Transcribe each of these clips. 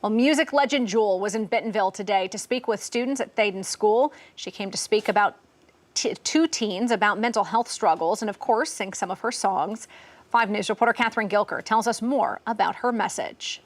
Well, music legend Jewel was in Bentonville today to speak with students at Thaden School. She came to speak about two teens about mental health struggles and, of course, sing some of her songs. 5 News reporter Catherine Gilker tells us more about her message.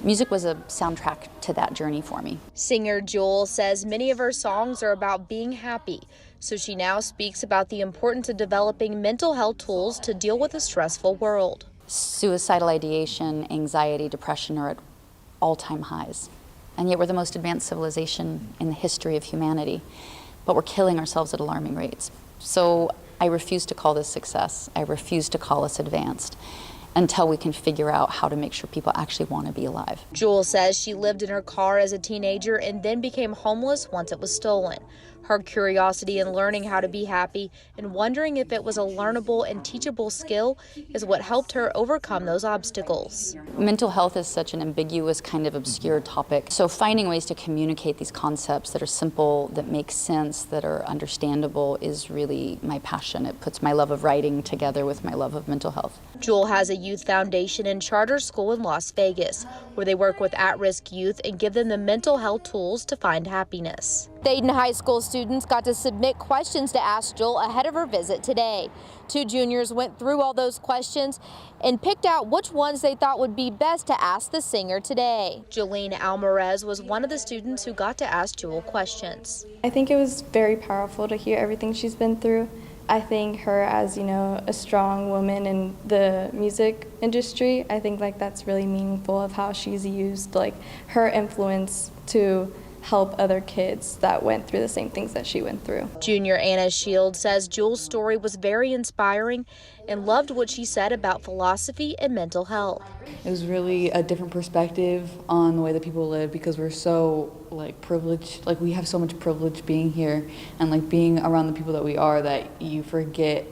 Music was a soundtrack to that journey for me. Singer Jewel says many of her songs are about being happy, so she now speaks about the importance of developing mental health tools to deal with a stressful world. Suicidal ideation, anxiety, depression are at all-time highs. And yet we're the most advanced civilization in the history of humanity, but we're killing ourselves at alarming rates. So I refuse to call this success. I refuse to call us advanced until we can figure out how to make sure people actually want to be alive. Jewel says she lived in her car as a teenager and then became homeless once it was stolen. Her curiosity in learning how to be happy and wondering if it was a learnable and teachable skill is what helped her overcome those obstacles. Mental health is such an ambiguous, kind of obscure topic. So finding ways to communicate these concepts that are simple, that make sense, that are understandable is really my passion. It puts my love of writing together with my love of mental health. Jewel has a youth foundation and charter school in Las Vegas, where they work with at-risk youth and give them the mental health tools to find happiness. Thaden High School students got to submit questions to Ask Jewel ahead of her visit today. 2 juniors went through all those questions and picked out which ones they thought would be best to ask the singer today. Jolene Alvarez was one of the students who got to ask Jewel questions. I think it was very powerful to hear everything she's been through. I think her as, a strong woman in the music industry, I think that's really meaningful of how she's used her influence to help other kids that went through the same things that she went through. Junior Anna Shield says Jewel's story was very inspiring and loved what she said about philosophy and mental health. It was really a different perspective on the way that people live because we're so privileged, we have so much privilege being here and being around the people that we are that you forget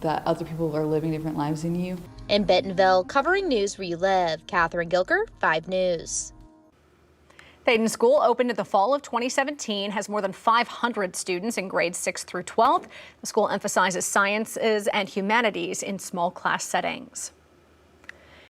that other people are living different lives than you. In Bentonville, covering news where you live, Catherine Gilker, 5 News. Thaden School opened in the fall of 2017, has more than 500 students in grades 6 through 12. The school emphasizes sciences and humanities in small class settings.